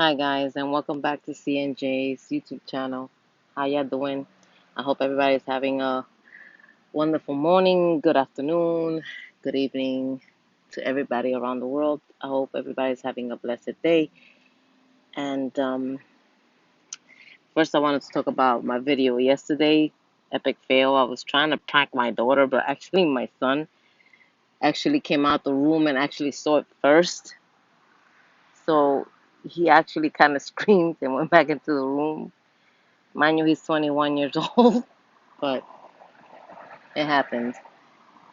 Hi guys, and welcome back to CNJ's YouTube channel. How y'all doing? I hope everybody's having a wonderful morning, good afternoon, good evening to everybody around the world. I hope everybody's having a blessed day. And first, I wanted to talk about my video yesterday, epic fail. I was trying to prank my daughter, but actually my son actually came out the room and actually saw it first. So he actually kind of screamed and went back into the room. Mind you, he's 21 years old, but it happened.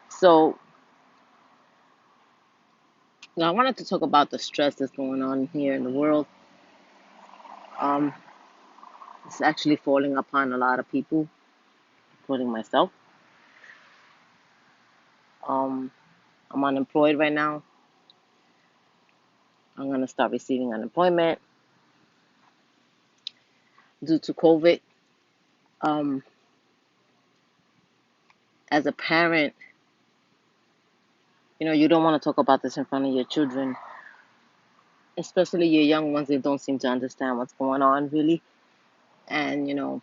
So now I wanted to talk about the stress that's going on here in the world. Um, it's actually falling upon a lot of people, including myself. Um, I'm unemployed right now. I'm gonna start receiving unemployment due to COVID. Um, as a parent, you don't want to talk about this in front of your children, especially your young ones. They don't seem to understand what's going on really, and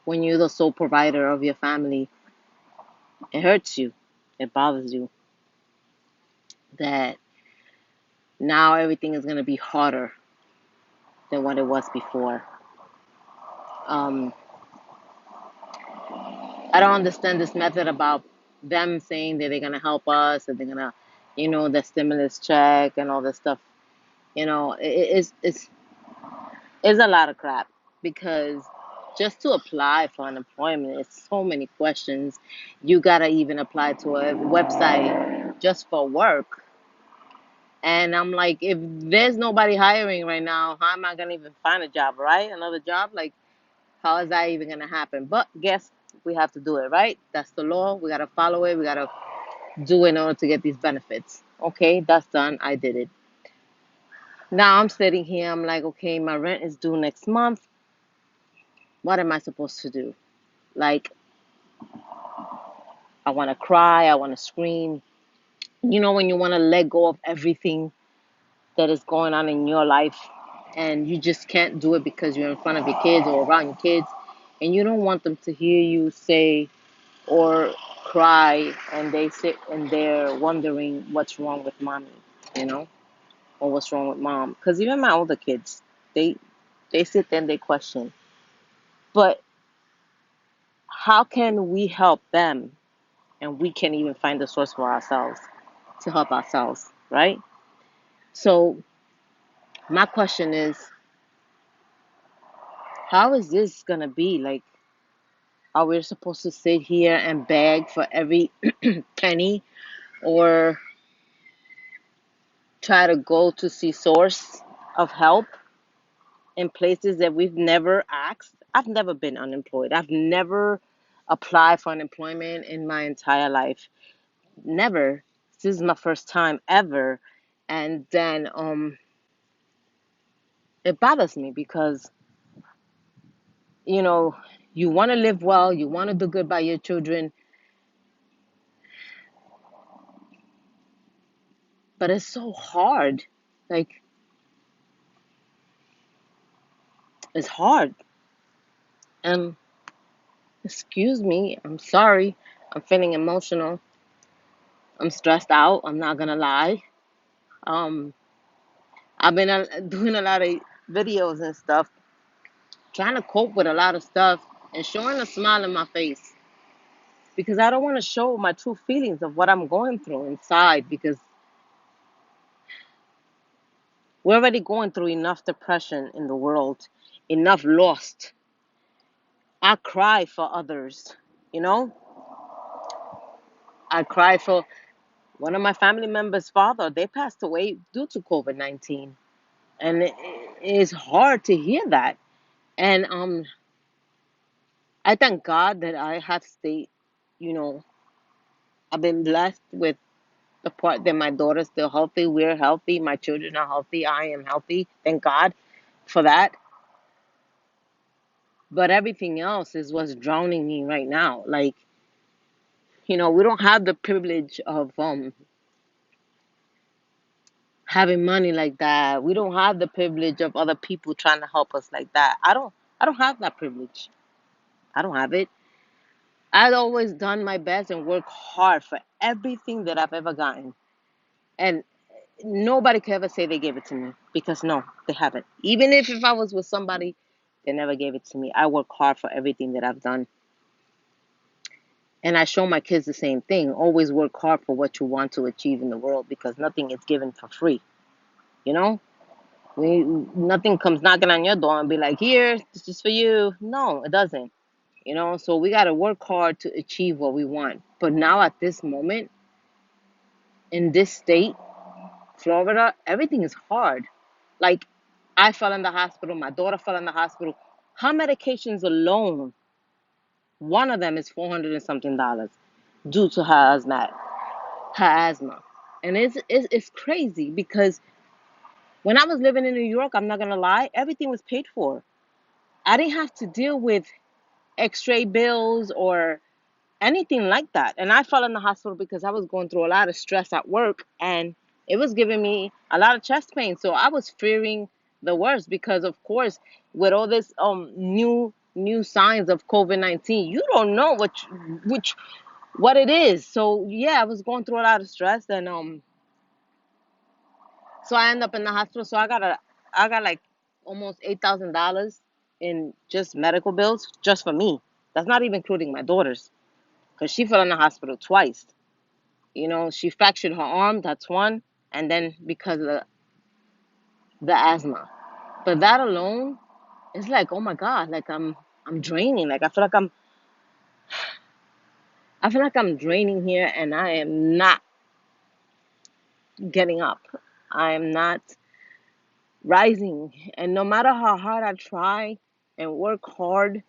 when you're the sole provider of your family, it hurts you. It bothers you that now everything is going to be harder than what it was before. Um, I don't understand this method about them saying that they're going to help us and they're going to, the stimulus check and all this stuff. It's a lot of crap because just to apply for unemployment, it's so many questions. You got to even apply to a website just for work. And I'm like, if there's nobody hiring right now, how am I gonna even find a job, right? Another job? Like, how is that even gonna happen? But guess we have to do it, right? That's the law. We gotta follow it. We gotta do it in order to get these benefits. Okay, that's done. I did it. Now I'm sitting here. I'm like, okay, my rent is due next month. What am I supposed to do? Like, I want to cry. I want to scream. When you want to let go of everything that is going on in your life and you just can't do it because you're in front of your kids or around your kids and you don't want them to hear you say or cry and they sit and they're wondering what's wrong with mommy, you know, or what's wrong with mom. Because even my older kids, they they sit there and they question. But how can we help them and we can't even find the source for ourselves to help ourselves, right? So my question is, how is this gonna be? Like, are we supposed to sit here and beg for every penny or try to go to see source of help in places that we've never asked? I've never been unemployed. I've never applied for unemployment in my entire life. Never. This is my first time ever. And then it bothers me because, you know, you want to live well, you want to do good by your children, but it's so hard. Like, it's hard. And excuse me, I'm sorry. I'm feeling emotional. I'm stressed out. I'm not gonna lie. Um, I've been doing a lot of videos and stuff, trying to cope with a lot of stuff and showing a smile in my face because I don't want to show my true feelings of what I'm going through inside because we're already going through enough depression in the world, enough lost. I cry for others, you know? I cry for one of my family members' father. They passed away due to COVID-19. And it's hard to hear that. And I thank God that I have stayed, you know, I've been blessed with the part that my daughter's still healthy, we're healthy, my children are healthy, I am healthy. Thank God for that. But everything else is what's drowning me right now. Like, we don't have the privilege of having money like that. We don't have the privilege of other people trying to help us like that. I don't have that privilege. I don't have it. I've always done my best and worked hard for everything that I've ever gotten. And nobody could ever say they gave it to me because no, they haven't. Even if I was with somebody, they never gave it to me. I work hard for everything that I've done. And I show my kids the same thing. Always work hard for what you want to achieve in the world because nothing is given for free. You know? Nothing comes knocking on your door and be like, here, this is for you. No, it doesn't. So we got to work hard to achieve what we want. But now at this moment, in this state, Florida, everything is hard. Like, I fell in the hospital, my daughter fell in the hospital. Her medications alone, one of them is 400 and something dollars due to her asthma. And it's crazy because when I was living in New York, I'm not gonna lie, everything was paid for. I didn't have to deal with x-ray bills or anything like that. And I fell in the hospital because I was going through a lot of stress at work and it was giving me a lot of chest pain. So I was fearing the worst because of course with all this new signs of COVID-19, you don't know which what it is. So yeah, I was going through a lot of stress and so I end up in the hospital. So I got like almost $8,000 in just medical bills just for me. That's not even including my daughter's because she fell in the hospital twice. She fractured her arm, that's one, and then because of the asthma. But that alone is like, oh my God, like I'm draining. Like I feel like I'm draining here and I am not getting up. I am not rising. And no matter how hard I try and work hard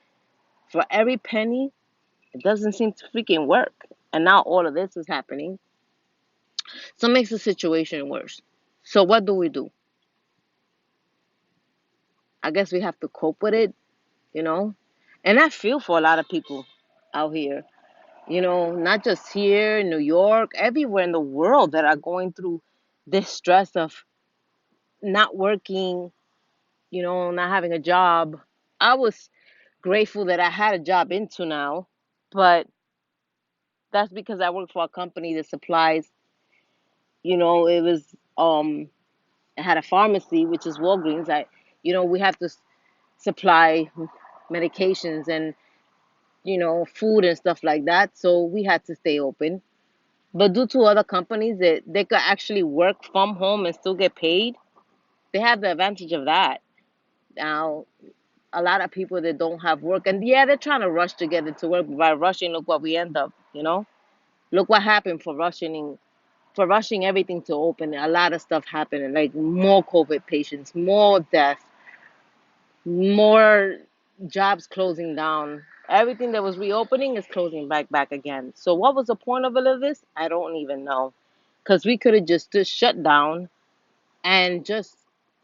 for every penny, it doesn't seem to freaking work. And now all of this is happening. So it makes the situation worse. So what do we do? I guess we have to cope with it, you know? And I feel for a lot of people out here, not just here in New York, everywhere in the world that are going through this stress of not working, not having a job. I was grateful that I had a job into now, but that's because I work for a company that supplies, it was it had a pharmacy, which is Walgreens. We have to supply medications and food and stuff like that. So we had to stay open. But due to other companies that they could actually work from home and still get paid, they have the advantage of that. Now, a lot of people that don't have work, and yeah, they're trying to rush to get into work. But by rushing, look what we end up. Look what happened for rushing everything to open. A lot of stuff happened, like more COVID patients, more death, more jobs closing down. Everything that was reopening is closing back again. So what was the point of all of this? I don't even know. Because we could have just shut down and just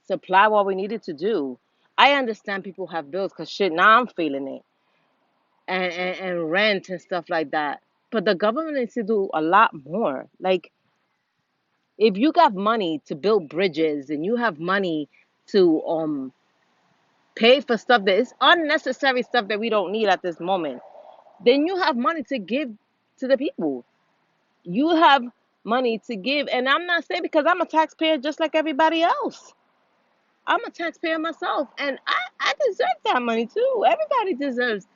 supply what we needed to do. I understand people have bills because shit, now I'm feeling it. And rent and stuff like that. But the government needs to do a lot more. Like, if you got money to build bridges and you have money to pay for stuff that is unnecessary stuff that we don't need at this moment, then you have money to give to the people. You have money to give. And I'm not saying because I'm a taxpayer just like everybody else. I'm a taxpayer myself and I deserve that money too. Everybody deserves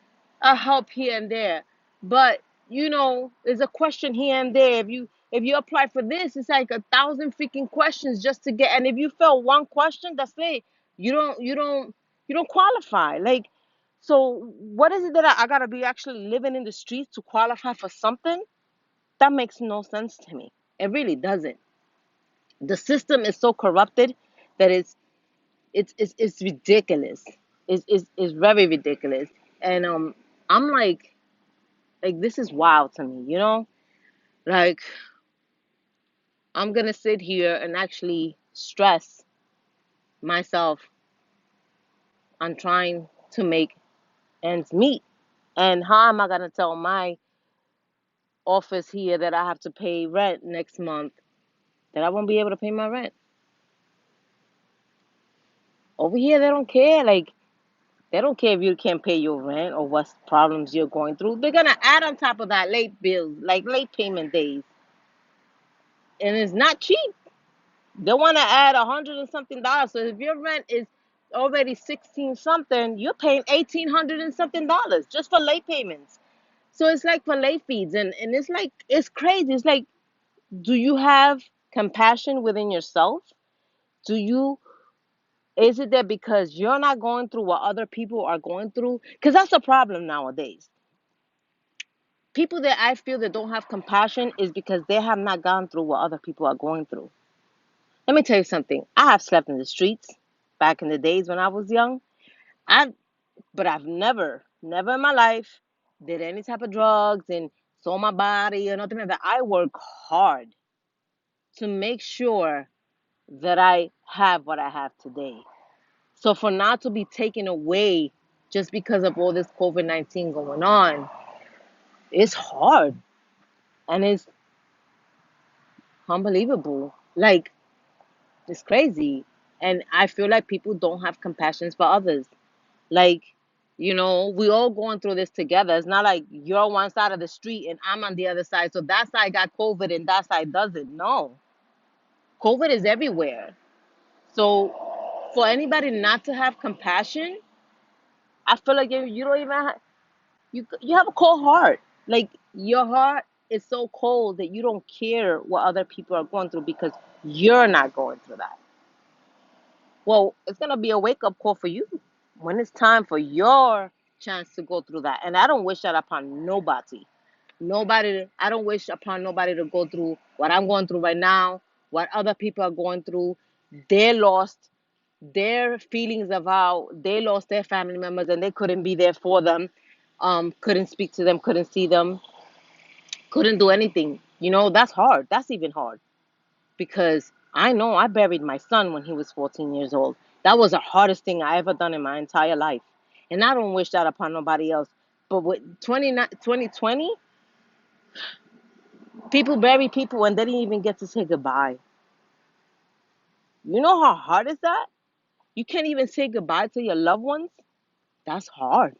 a help here and there. But there's a question here and there. If you apply for this, it's like 1,000 freaking questions just to get, and if you fail one question, that's it. You don't qualify. Like, so what is it that I gotta be actually living in the streets to qualify for something? That makes no sense to me. It really doesn't. The system is so corrupted that it's ridiculous. It's very ridiculous. And I'm like this is wild to me. Like, I'm gonna sit here and actually stress myself on trying to make ends meet. And how am I gonna tell my office here that I have to pay rent next month that I won't be able to pay my rent? Over here, they don't care. Like, they don't care if you can't pay your rent or what problems you're going through. They're gonna add on top of that late bills, like late payment days, and it's not cheap. They want to add 100 and something dollars. So if your rent is already 16 something, you're paying 1800 and something dollars just for late payments. So it's like for late fees, and it's like it's crazy. It's like, do you have compassion within yourself? Do you? Is it that because you're not going through what other people are going through? Because that's a problem nowadays. People that I feel that don't have compassion is because they have not gone through what other people are going through. Let me tell you something. I have slept in the streets back in the days when I was young. I But I've never in my life did any type of drugs and sold my body or nothing like that. I work hard to make sure that I have what I have today. So for not to be taken away just because of all this COVID-19 going on, it's hard and it's unbelievable. Like, it's crazy. And I feel like people don't have compassion for others. Like, we all going through this together. It's not like you're on one side of the street and I'm on the other side. So that side got COVID and that side doesn't. No, COVID is everywhere. So for anybody not to have compassion, I feel like you don't even you have a cold heart. Like, your heart is so cold that you don't care what other people are going through because you're not going through that. Well, it's gonna be a wake up call for you when it's time for your chance to go through that. And I don't wish that upon nobody. I don't wish upon nobody to go through what I'm going through right now, what other people are going through. They lost their feelings of how they lost their family members and they couldn't be there for them, couldn't speak to them, couldn't see them, couldn't do anything. That's hard. That's even hard because I know I buried my son when he was 14 years old. That was the hardest thing I ever done in my entire life. And I don't wish that upon nobody else. But with 2020, people bury people and they didn't even get to say goodbye. You know how hard is that? You can't even say goodbye to your loved ones. That's hard.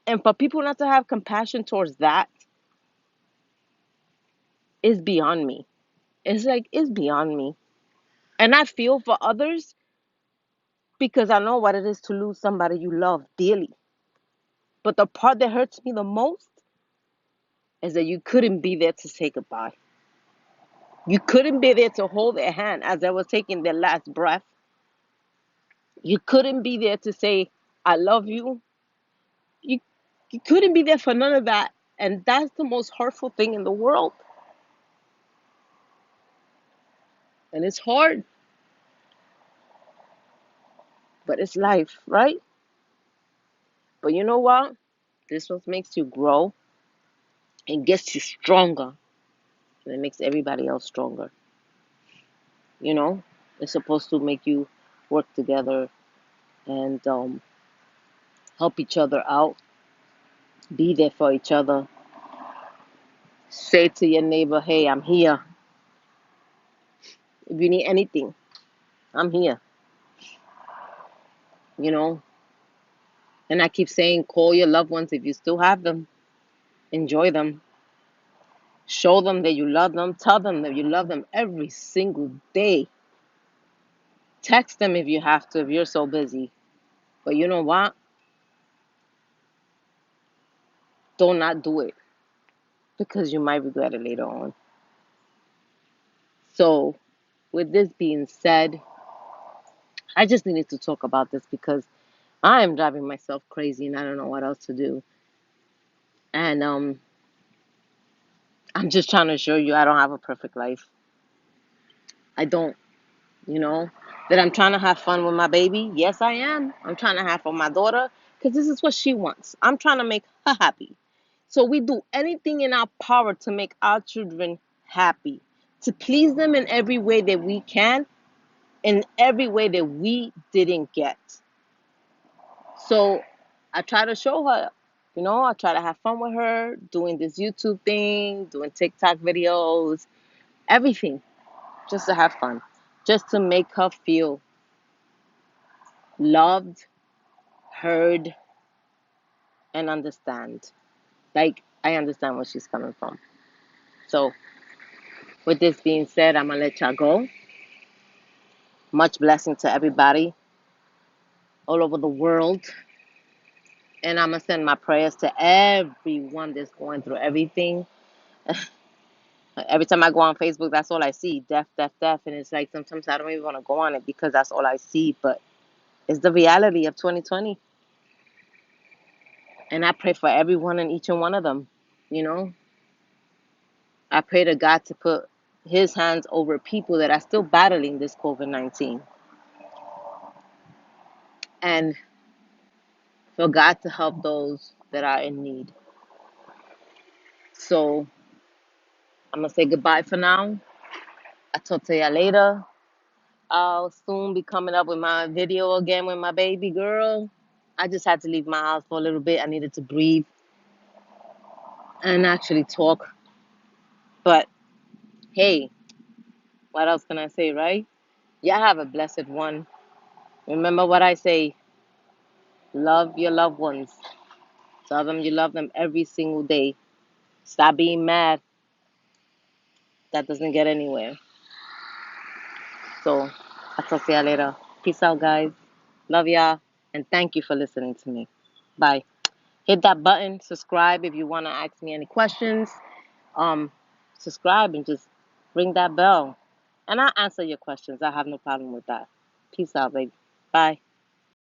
And for people not to have compassion towards that is beyond me. It's like, it's beyond me. And I feel for others because I know what it is to lose somebody you love dearly. But the part that hurts me the most is that you couldn't be there to say goodbye. You couldn't be there to hold their hand as they were taking their last breath. You couldn't be there to say, I love you. You, you couldn't be there for none of that. And that's the most hurtful thing in the world. And it's hard, but it's life, right? But you know what? This what makes you grow and gets you stronger. And it makes everybody else stronger. You know, it's supposed to make you work together and help each other out, be there for each other. Say to your neighbor, hey, I'm here. If you need anything, I'm here. You know, and I keep saying, call your loved ones if you still have them. Enjoy them. Show them that you love them. Tell them that you love them every single day. Text them if you have to, if you're so busy. But you know what? Do not do it because you might regret it later on. So, with this being said, I just needed to talk about this because I am driving myself crazy and I don't know what else to do. And I'm just trying to show you I don't have a perfect life. I don't, you know, that I'm trying to have fun with my baby. Yes, I am. I'm trying to have fun with my daughter because this is what she wants. I'm trying to make her happy. So we do anything in our power to make our children happy, to please them in every way that we can, in every way that we didn't get. So I try to show her, I try to have fun with her, doing this YouTube thing, doing TikTok videos, everything, just to have fun, just to make her feel loved, heard, and understand. Like, I understand where she's coming from. So, with this being said, I'm going to let y'all go. Much blessing to everybody all over the world. And I'm going to send my prayers to everyone that's going through everything. Every time I go on Facebook, that's all I see. Death, death, death. And it's like sometimes I don't even want to go on it because that's all I see. But it's the reality of 2020. And I pray for everyone and each and one of them. You know, I pray to God to put his hands over people that are still battling this COVID-19. And for God to help those that are in need. So I'm going to say goodbye for now. I'll talk to y'all later. I'll soon be coming up with my video again with my baby girl. I just had to leave my house for a little bit. I needed to breathe and actually talk. But hey, what else can I say, right? Y'all have a blessed one. Remember what I say, love your loved ones. Tell them you love them every single day. Stop being mad. That doesn't get anywhere. So I'll talk to y'all later. Peace out, guys. Love y'all. And thank you for listening to me. Bye. Hit that button, subscribe if you want to ask me any questions. Um, Subscribe and just ring that bell. And I'll answer your questions. I have no problem with that. Peace out, baby. Bye.